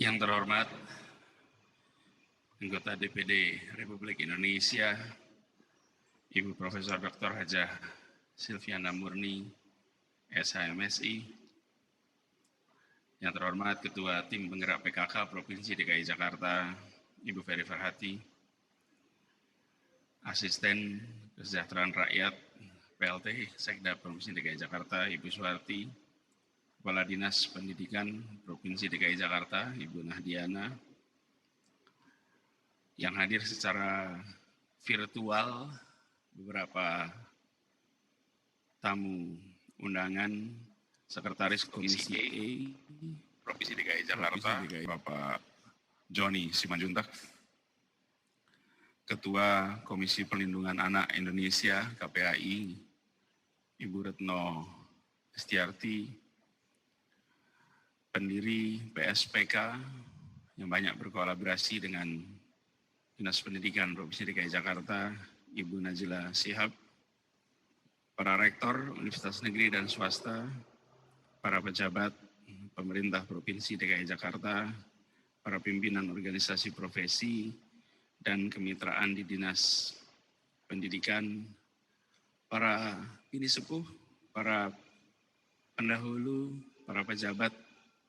Yang terhormat anggota DPD Republik Indonesia, Ibu Profesor Dr. Hajah Silviana Murni, SHMSI. Yang terhormat Ketua Tim Penggerak PKK Provinsi DKI Jakarta, Ibu Ferry Farhati. Asisten Kesejahteraan Rakyat PLT Sekda Provinsi DKI Jakarta, Ibu Suharti. Kepala Dinas Pendidikan Provinsi DKI Jakarta, Ibu Nahdiana. Yang hadir secara virtual, beberapa tamu undangan, Sekretaris Komisi E Provinsi DKI Jakarta, Bapak Joni Simanjuntak, Ketua Komisi Perlindungan Anak Indonesia KPAI, Ibu Retno Estiarti, pendiri PSPK yang banyak berkolaborasi dengan Dinas Pendidikan Provinsi DKI Jakarta, Ibu Najila Shihab, para rektor Universitas Negeri dan Swasta, para pejabat pemerintah Provinsi DKI Jakarta, para pimpinan organisasi profesi dan kemitraan di Dinas Pendidikan, para bini sepuh, para pendahulu, para pejabat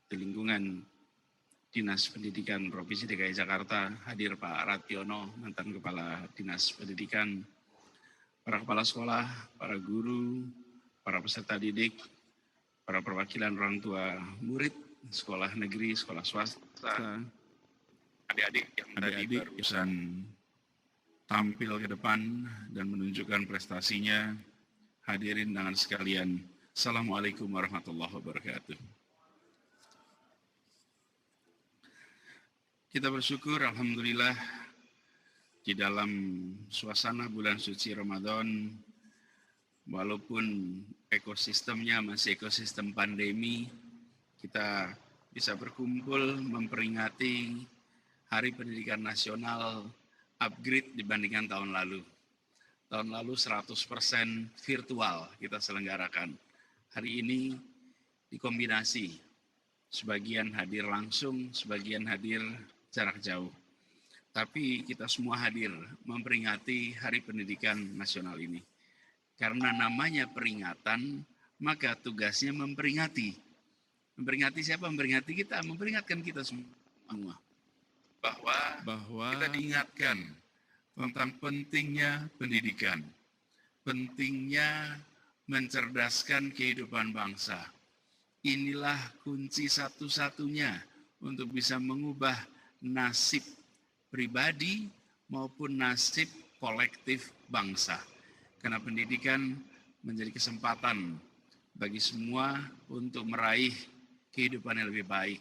di lingkungan Dinas Pendidikan Provinsi DKI Jakarta, hadir Pak Rationo, mantan Kepala Dinas Pendidikan, para kepala sekolah, para guru, para peserta didik, para perwakilan orang tua murid, sekolah negeri, sekolah swasta, adik-adik yang tadi barusan tampil ke depan dan menunjukkan prestasinya, hadirin dengan sekalian, Assalamualaikum warahmatullahi wabarakatuh. Kita bersyukur, alhamdulillah, di dalam suasana bulan suci Ramadan, walaupun ekosistemnya masih ekosistem pandemi, kita bisa berkumpul memperingati Hari Pendidikan Nasional upgrade dibandingkan tahun lalu. Tahun lalu 100% virtual kita selenggarakan. Hari ini dikombinasi, sebagian hadir langsung, sebagian hadir jarak jauh. Tapi kita semua hadir memperingati Hari Pendidikan Nasional ini. Karena namanya peringatan, maka tugasnya memperingati. Memperingati siapa? Memperingati kita, memperingatkan kita semua. Bahwa kita diingatkan tentang pentingnya pendidikan, pentingnya mencerdaskan kehidupan bangsa. Inilah kunci satu-satunya untuk bisa mengubah nasib pribadi maupun nasib kolektif bangsa. Karena pendidikan menjadi kesempatan bagi semua untuk meraih kehidupan yang lebih baik,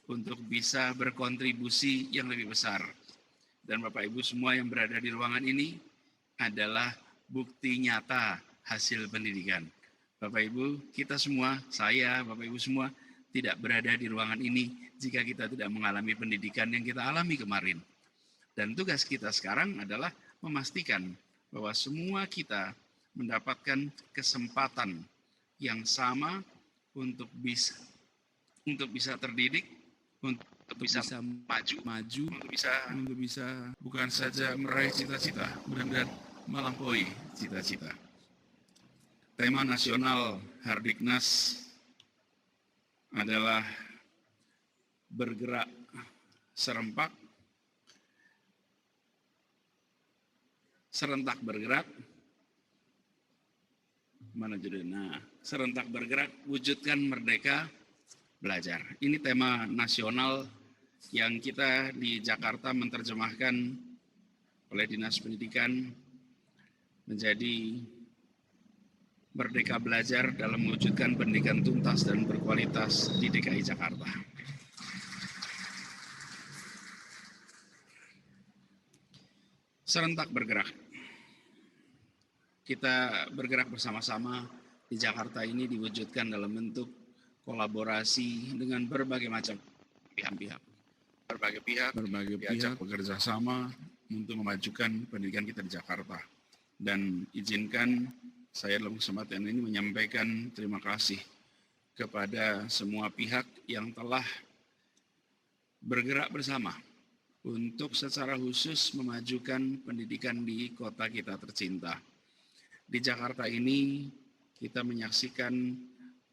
untuk bisa berkontribusi yang lebih besar. Dan Bapak Ibu semua yang berada di ruangan ini adalah bukti nyata hasil pendidikan. Bapak Ibu, kita semua, saya, Bapak Ibu semua, tidak berada di ruangan ini jika kita tidak mengalami pendidikan yang kita alami kemarin. Dan tugas kita sekarang adalah memastikan bahwa semua kita mendapatkan kesempatan yang sama untuk bisa terdidik, untuk bisa maju, untuk bisa bukan saja meraih cita-cita, dan melampaui cita-cita. Tema nasional Hardiknas adalah bergerak serempak, serentak bergerak, mana judulnya? Serentak bergerak, wujudkan merdeka belajar. Ini tema nasional yang kita di Jakarta menerjemahkan oleh Dinas Pendidikan menjadi Merdeka Belajar dalam mewujudkan pendidikan tuntas dan berkualitas di DKI Jakarta. Serentak bergerak. Kita bergerak bersama-sama di Jakarta ini diwujudkan dalam bentuk kolaborasi dengan berbagai macam pihak-pihak. Berbagai pihak bekerja sama untuk memajukan pendidikan kita di Jakarta. Dan izinkan saya dalam kesempatan ini menyampaikan terima kasih kepada semua pihak yang telah bergerak bersama untuk secara khusus memajukan pendidikan di kota kita tercinta. Di Jakarta ini kita menyaksikan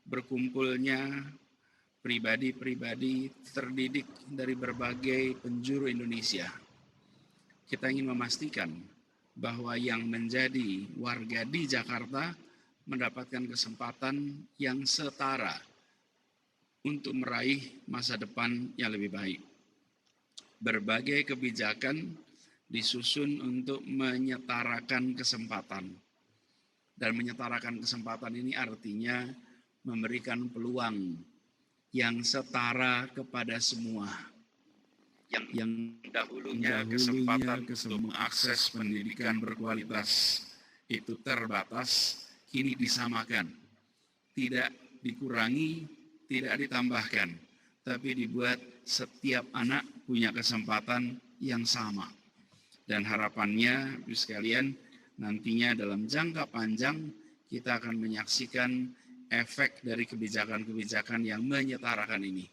berkumpulnya pribadi-pribadi terdidik dari berbagai penjuru Indonesia. Kita ingin memastikan bahwa yang menjadi warga di Jakarta mendapatkan kesempatan yang setara untuk meraih masa depan yang lebih baik. Berbagai kebijakan disusun untuk menyetarakan kesempatan. Dan menyetarakan kesempatan ini artinya memberikan peluang yang setara kepada semua. Yang dahulunya kesempatan untuk mengakses pendidikan berkualitas itu terbatas, kini disamakan. Tidak dikurangi, tidak ditambahkan, tapi dibuat setiap anak punya kesempatan yang sama. Dan harapannya, Ibu sekalian, nantinya dalam jangka panjang kita akan menyaksikan efek dari kebijakan-kebijakan yang menyetarakan ini.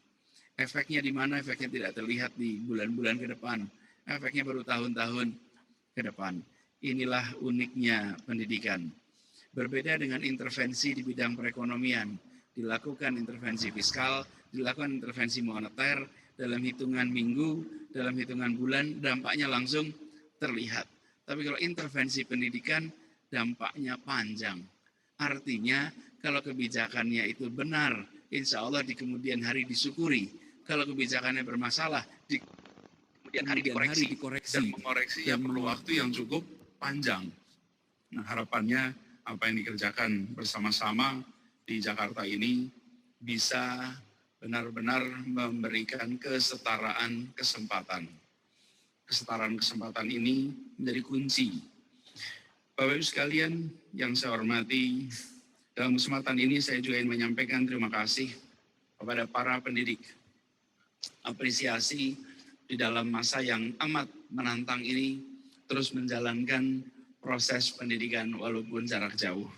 Efeknya di mana? Efeknya tidak terlihat di bulan-bulan ke depan. Efeknya baru tahun-tahun ke depan. Inilah uniknya pendidikan. Berbeda dengan intervensi di bidang perekonomian, dilakukan intervensi fiskal, dilakukan intervensi moneter, dalam hitungan minggu, dalam hitungan bulan, dampaknya langsung terlihat. Tapi kalau intervensi pendidikan, dampaknya panjang. Artinya, kalau kebijakannya itu benar, insya Allah di kemudian hari disyukuri. Kalau kebijakannya bermasalah, di kemudian hari dikoreksi. Dan mengoreksi yang perlu waktu yang cukup panjang. Nah, harapannya apa yang dikerjakan bersama-sama di Jakarta ini bisa benar-benar memberikan kesetaraan kesempatan. Kesetaraan kesempatan ini menjadi kunci. Bapak Ibu sekalian yang saya hormati, dalam kesempatan ini saya juga ingin menyampaikan terima kasih kepada para pendidik. Apresiasi di dalam masa yang amat menantang ini terus menjalankan proses pendidikan walaupun jarak jauh.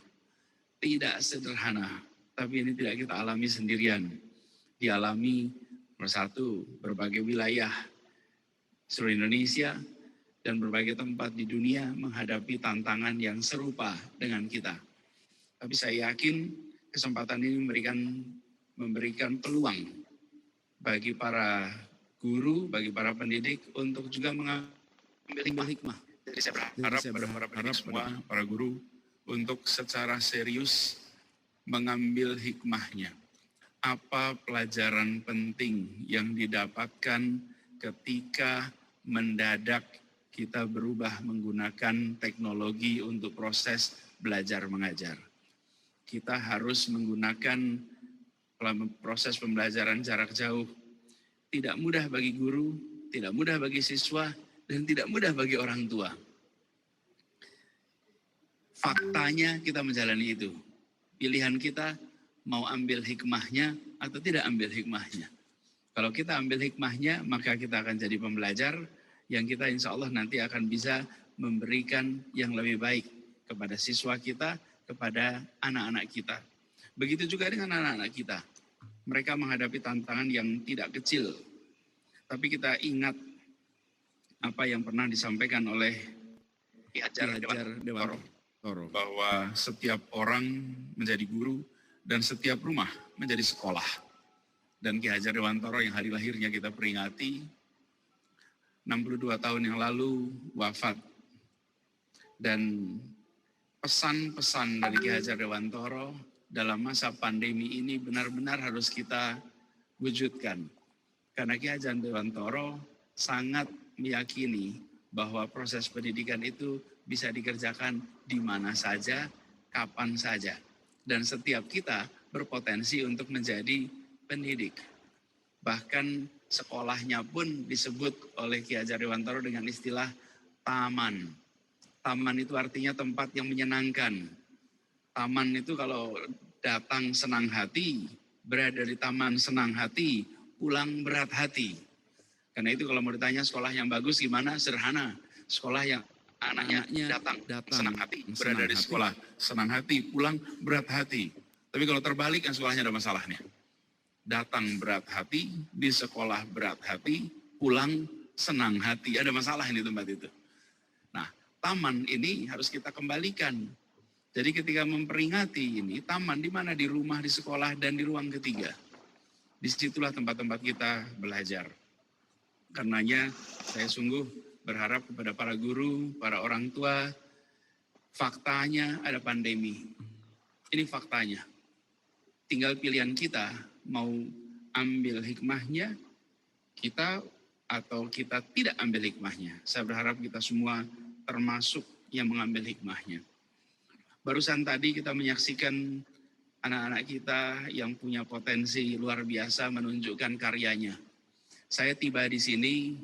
Tidak sederhana, tapi ini tidak kita alami sendirian. Dialami bersatu berbagai wilayah seluruh Indonesia dan berbagai tempat di dunia menghadapi tantangan yang serupa dengan kita. Tapi saya yakin kesempatan ini memberikan peluang bagi para guru, bagi para pendidik untuk juga mengambil hikmah. Jadi saya berharap pada para pendidik semua, para guru, untuk secara serius mengambil hikmahnya. Apa pelajaran penting yang didapatkan ketika mendadak kita berubah menggunakan teknologi untuk proses belajar mengajar. Kita harus menggunakan proses pembelajaran jarak jauh. Tidak mudah bagi guru, tidak mudah bagi siswa, dan tidak mudah bagi orang tua. Faktanya kita menjalani itu. Pilihan kita mau ambil hikmahnya atau tidak ambil hikmahnya. Kalau kita ambil hikmahnya, maka kita akan jadi pembelajar yang kita insya Allah nanti akan bisa memberikan yang lebih baik kepada siswa kita, kepada anak-anak kita. Begitu juga dengan anak-anak kita. Mereka menghadapi tantangan yang tidak kecil. Tapi kita ingat apa yang pernah disampaikan oleh Ki Hajar Dewantoro, bahwa setiap orang menjadi guru dan setiap rumah menjadi sekolah. Dan Ki Hajar Dewantoro yang hari lahirnya kita peringati 62 tahun yang lalu wafat. Dan pesan-pesan dari Ki Hajar Dewantoro dalam masa pandemi ini benar-benar harus kita wujudkan. Karena Ki Hajar Dewantoro sangat meyakini bahwa proses pendidikan itu bisa dikerjakan di mana saja, kapan saja. Dan setiap kita berpotensi untuk menjadi pendidik. Bahkan sekolahnya pun disebut oleh Ki Hajar Dewantoro dengan istilah taman. Taman itu artinya tempat yang menyenangkan. Taman itu kalau datang senang hati, berada di taman senang hati, pulang berat hati. Karena itu kalau mau ditanya sekolah yang bagus gimana? Sederhana. Sekolah yang anaknya datang senang hati, berada di sekolah senang hati, pulang berat hati. Tapi kalau terbalik kan sekolahnya ada masalahnya. Datang berat hati, di sekolah berat hati, pulang senang hati. Ada masalah ini tempat itu. Nah, taman ini harus kita kembalikan. Jadi ketika memperingati ini, taman di mana? Di rumah, di sekolah, dan di ruang ketiga. Disitulah tempat-tempat kita belajar. Karenanya saya sungguh berharap kepada para guru, para orang tua, faktanya ada pandemi. Ini faktanya. Tinggal pilihan kita, mau ambil hikmahnya, kita atau kita tidak ambil hikmahnya. Saya berharap kita semua termasuk yang mengambil hikmahnya. Barusan tadi kita menyaksikan anak-anak kita yang punya potensi luar biasa menunjukkan karyanya. Saya tiba di sini,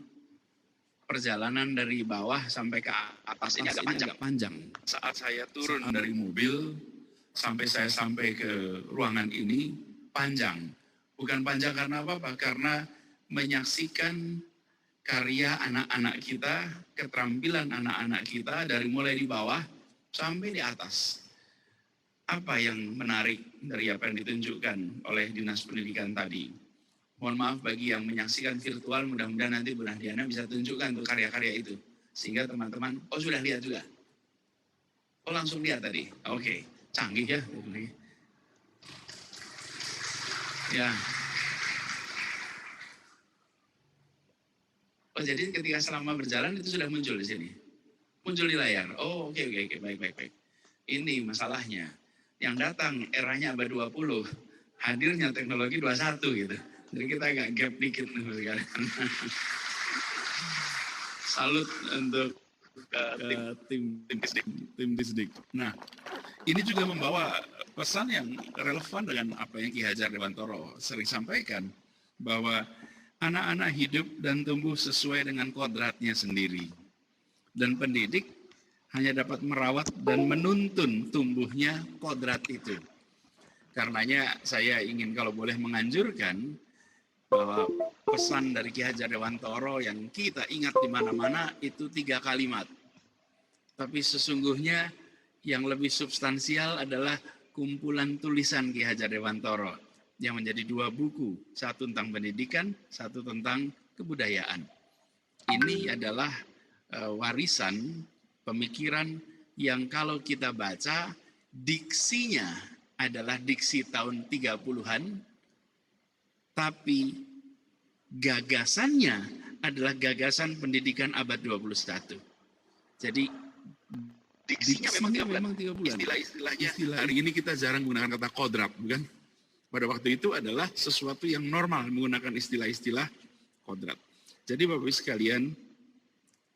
perjalanan dari bawah sampai ke atas ini agak panjang. Saat saya turun dari mobil, sampai saya sampai ke ruangan ini, panjang. Bukan panjang karena apa? Karena menyaksikan karya anak-anak kita, keterampilan anak-anak kita dari mulai di bawah sampai di atas. Apa yang menarik dari apa yang ditunjukkan oleh Dinas Pendidikan tadi? Mohon maaf bagi yang menyaksikan virtual, mudah-mudahan nanti Bu Nahdiana bisa tunjukkan tuh karya-karya itu. Sehingga teman-teman, oh sudah lihat juga? Oh langsung lihat tadi? Oke, canggih ya. Ya. Oh jadi ketika selama berjalan itu sudah muncul di sini? Muncul di layar? Oh oke, baik. Ini masalahnya. Yang datang eranya abad 20, hadirnya teknologi 21 gitu. Jadi kita agak gap dikit nih. Salut untuk tim Disdik. Nah, ini juga membawa pesan yang relevan dengan apa yang Ki Hajar Dewantoro sering sampaikan, bahwa anak-anak hidup dan tumbuh sesuai dengan kodratnya sendiri. Dan pendidik hanya dapat merawat dan menuntun tumbuhnya kodrat itu. Karenanya saya ingin kalau boleh menganjurkan bahwa pesan dari Ki Hajar Dewantoro yang kita ingat di mana-mana itu 3 kalimat. Tapi sesungguhnya yang lebih substansial adalah kumpulan tulisan Ki Hajar Dewantoro yang menjadi 2 buku, satu tentang pendidikan, satu tentang kebudayaan. Ini adalah warisan pemikiran yang kalau kita baca, diksinya adalah diksi tahun 30-an, tapi gagasannya adalah gagasan pendidikan abad 21. Jadi diksinya memang 30-an. Istilah-istilahnya hari ini kita jarang menggunakan kata kodrat, bukan? Pada waktu itu adalah sesuatu yang normal menggunakan istilah-istilah kodrat. Jadi Bapak Ibu sekalian,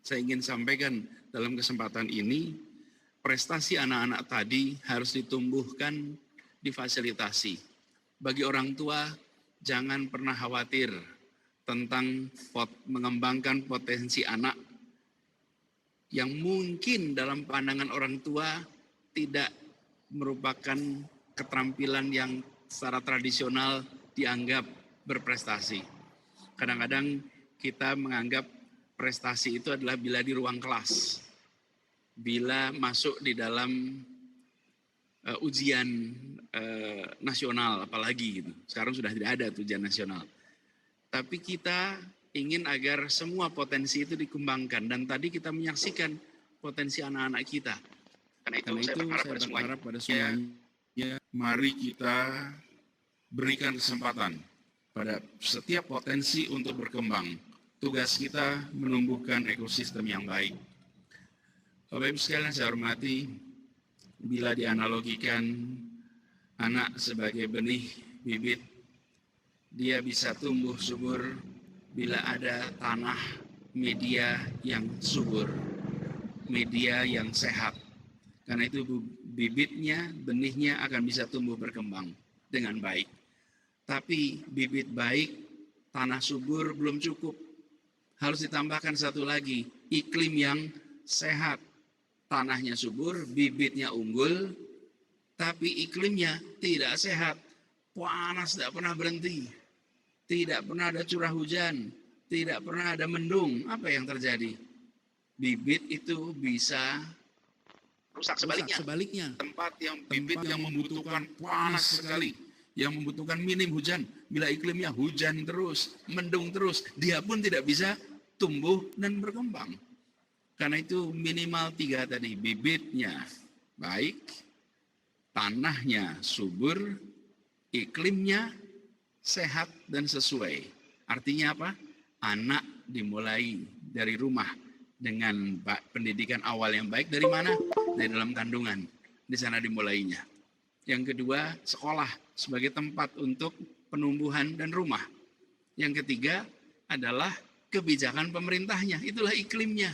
saya ingin sampaikan dalam kesempatan ini, prestasi anak-anak tadi harus ditumbuhkan, difasilitasi. Bagi orang tua, jangan pernah khawatir tentang mengembangkan potensi anak yang mungkin dalam pandangan orang tua tidak merupakan keterampilan yang secara tradisional dianggap berprestasi. Kadang-kadang kita menganggap prestasi itu adalah bila di ruang kelas, bila masuk di dalam ujian nasional apalagi gitu. Sekarang sudah tidak ada ujian nasional. Tapi kita ingin agar semua potensi itu dikembangkan, dan tadi kita menyaksikan potensi anak-anak kita. Karena itu saya berharap pada semuanya, mari kita berikan kesempatan pada setiap potensi untuk berkembang. Tugas kita menumbuhkan ekosistem yang baik. Bapak Ibu sekalian saya hormati, bila dianalogikan anak sebagai benih bibit, dia bisa tumbuh subur bila ada tanah, media yang subur, media yang sehat. Karena itu bibitnya, benihnya akan bisa tumbuh berkembang dengan baik. Tapi bibit baik, tanah subur belum cukup. Harus ditambahkan satu lagi, iklim yang sehat. Tanahnya subur, bibitnya unggul, tapi iklimnya tidak sehat. Panas tidak pernah berhenti. Tidak pernah ada curah hujan. Tidak pernah ada mendung. Apa yang terjadi? Bibit itu bisa rusak sebaliknya. Tempat yang bibit yang membutuhkan panas sekali, yang membutuhkan minim hujan. Bila iklimnya hujan terus, mendung terus, dia pun tidak bisa tumbuh dan berkembang. Karena itu minimal 3 tadi, bibitnya baik, tanahnya subur, iklimnya sehat dan sesuai. Artinya apa? Anak dimulai dari rumah dengan pendidikan awal yang baik. Dari mana? Dari dalam kandungan. Di sana dimulainya. Yang kedua, sekolah sebagai tempat untuk penumbuhan dan rumah. Yang ketiga adalah kebijakan pemerintahnya. Itulah iklimnya.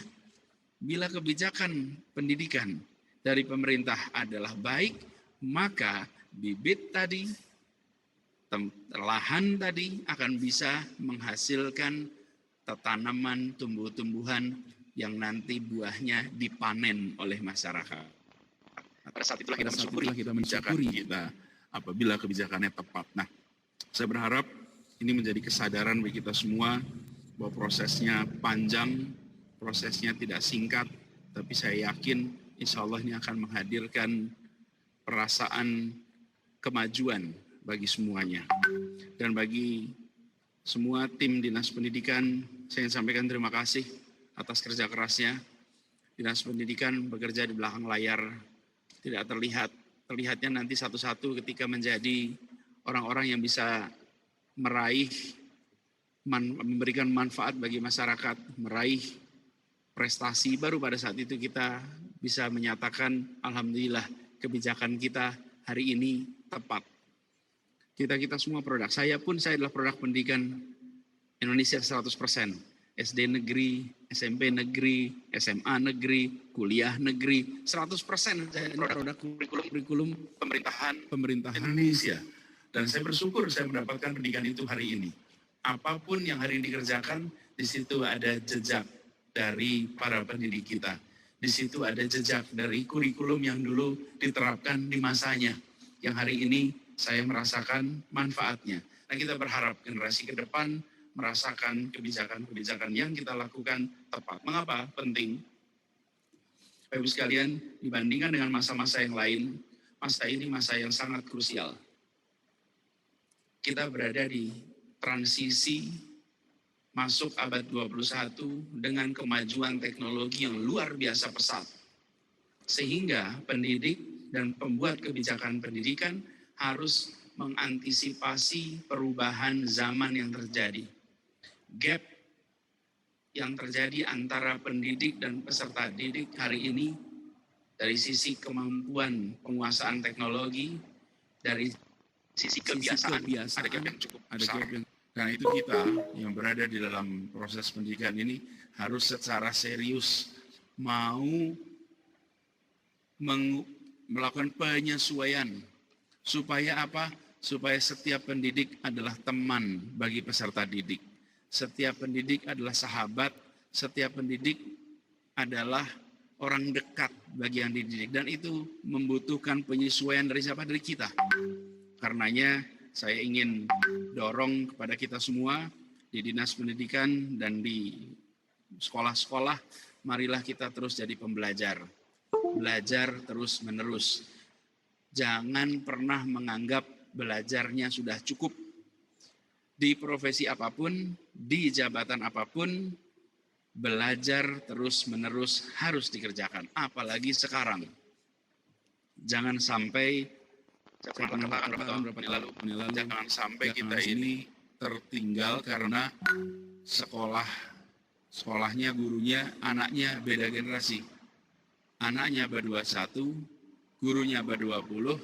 Bila kebijakan pendidikan dari pemerintah adalah baik, maka bibit tadi, lahan tadi akan bisa menghasilkan tanaman, tumbuh-tumbuhan yang nanti buahnya dipanen oleh masyarakat. Pada saat itulah kita mensyukuri kita apabila kebijakannya tepat. Nah, saya berharap ini menjadi kesadaran bagi kita semua bahwa prosesnya panjang, prosesnya tidak singkat, tapi saya yakin insya Allah ini akan menghadirkan perasaan kemajuan bagi semuanya. Dan bagi semua tim Dinas Pendidikan, saya ingin sampaikan terima kasih atas kerja kerasnya. Dinas Pendidikan bekerja di belakang layar, tidak terlihat. Terlihatnya nanti satu-satu ketika menjadi orang-orang yang bisa meraih, memberikan manfaat bagi masyarakat, meraih prestasi, baru pada saat itu kita bisa menyatakan alhamdulillah kebijakan kita hari ini tepat. Kita semua produk. Saya adalah produk pendidikan Indonesia 100%. SD negeri, SMP negeri, SMA negeri, kuliah negeri, 100% saya produk kurikulum pemerintahan Indonesia. Dan saya bersyukur saya mendapatkan pendidikan itu hari ini. Apapun yang hari ini dikerjakan, di situ ada jejak dari para pendidik kita. Di situ ada jejak dari kurikulum yang dulu diterapkan di masanya, yang hari ini saya merasakan manfaatnya. Nah, kita berharap generasi ke depan merasakan kebijakan-kebijakan yang kita lakukan tepat. Mengapa penting? Bapak Ibu sekalian, dibandingkan dengan masa-masa yang lain, masa ini masa yang sangat krusial. Kita berada di transisi masuk abad 21 dengan kemajuan teknologi yang luar biasa pesat. Sehingga pendidik dan pembuat kebijakan pendidikan harus mengantisipasi perubahan zaman yang terjadi. Gap yang terjadi antara pendidik dan peserta didik hari ini dari sisi kemampuan penguasaan teknologi, dari sisi kebiasaan ada gap yang cukup besar. Karena itu kita yang berada di dalam proses pendidikan ini harus secara serius mau melakukan penyesuaian. Supaya apa? Supaya setiap pendidik adalah teman bagi peserta didik. Setiap pendidik adalah sahabat, setiap pendidik adalah orang dekat bagi yang dididik. Dan itu membutuhkan penyesuaian dari siapa? Dari kita. Karenanya saya ingin dorong kepada kita semua di Dinas Pendidikan dan di sekolah-sekolah, marilah kita terus jadi pembelajar. Belajar terus menerus. Jangan pernah menganggap belajarnya sudah cukup. Di profesi apapun, di jabatan apapun, belajar terus-menerus harus dikerjakan. Apalagi sekarang. Jangan sampai, saya pernah katakan beberapa tahun lalu, jangan sampai kita ini tertinggal karena sekolahnya, gurunya, anaknya beda generasi. Anaknya abad 21, gurunya abad 20,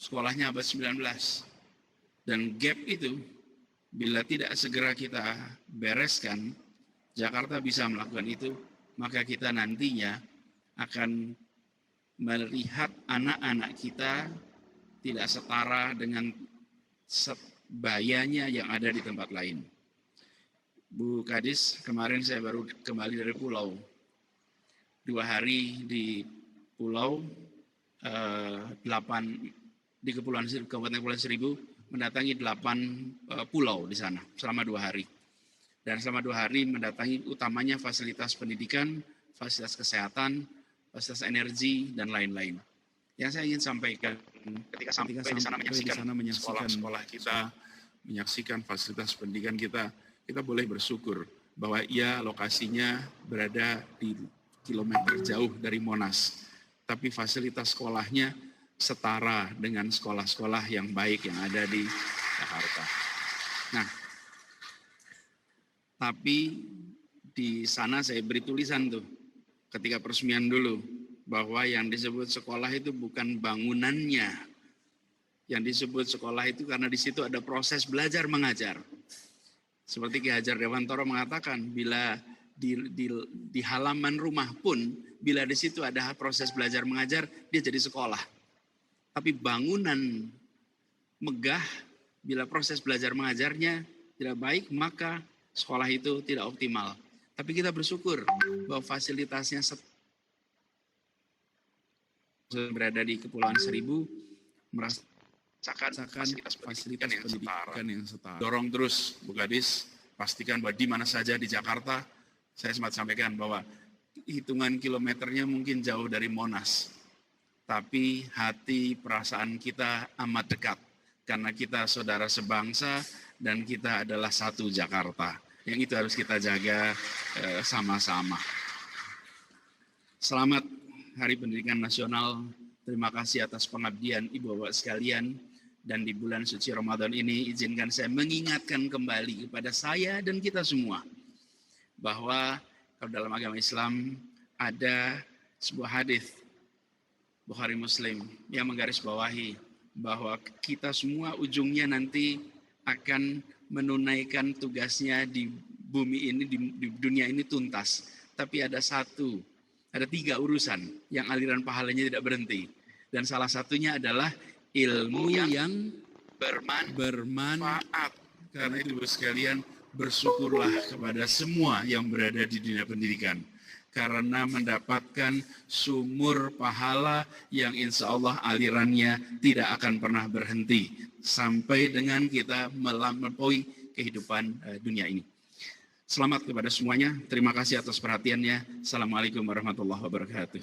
sekolahnya abad 19. Dan gap itu, bila tidak segera kita bereskan, Jakarta bisa melakukan itu, maka kita nantinya akan melihat anak-anak kita tidak setara dengan sebayanya yang ada di tempat lain. Bu Kadis, kemarin saya baru kembali dari pulau. 2 hari di pulau, 8 di Kabupaten Kepulauan Seribu, mendatangi 8 pulau di sana selama 2 hari. Dan selama 2 hari mendatangi utamanya fasilitas pendidikan, fasilitas kesehatan, fasilitas energi, dan lain-lain. Yang saya ingin sampaikan ketika sampai di sana menyaksikan sekolah-sekolah kita, menyaksikan fasilitas pendidikan kita boleh bersyukur bahwa ia lokasinya berada di kilometer jauh dari Monas. Tapi fasilitas sekolahnya setara dengan sekolah-sekolah yang baik yang ada di Jakarta. Nah, tapi di sana saya beri tulisan tuh, ketika peresmian dulu, bahwa yang disebut sekolah itu bukan bangunannya. Yang disebut sekolah itu karena di situ ada proses belajar mengajar. Seperti Ki Hajar Dewantoro mengatakan, bila di halaman rumah pun, bila di situ ada proses belajar mengajar, dia jadi sekolah. Tapi bangunan megah, bila proses belajar mengajarnya tidak baik, maka sekolah itu tidak optimal. Tapi kita bersyukur bahwa fasilitasnya berada di Kepulauan Seribu, merasakan fasilitas pendidikan yang setara. Dorong terus, Bu Kadis, pastikan bahwa di mana saja di Jakarta, saya sempat sampaikan bahwa hitungan kilometernya mungkin jauh dari Monas, tapi hati perasaan kita amat dekat, karena kita saudara sebangsa dan kita adalah satu Jakarta. Yang itu harus kita jaga sama-sama. Selamat Hari Pendidikan Nasional. Terima kasih atas pengabdian Ibu Bapak sekalian. Dan di bulan suci Ramadan ini izinkan saya mengingatkan kembali kepada saya dan kita semua bahwa kalau dalam agama Islam ada sebuah hadis Bukhari Muslim yang menggarisbawahi bahwa kita semua ujungnya nanti akan menunaikan tugasnya di bumi ini, di dunia ini tuntas. Tapi ada tiga urusan yang aliran pahalanya tidak berhenti. Dan salah satunya adalah ilmu yang bermanfaat. Karena itu sekalian, bersyukurlah kepada semua yang berada di dunia pendidikan. Karena mendapatkan sumur pahala yang insya Allah alirannya tidak akan pernah berhenti. Sampai dengan kita melampaui kehidupan dunia ini. Selamat kepada semuanya. Terima kasih atas perhatiannya. Assalamualaikum warahmatullahi wabarakatuh.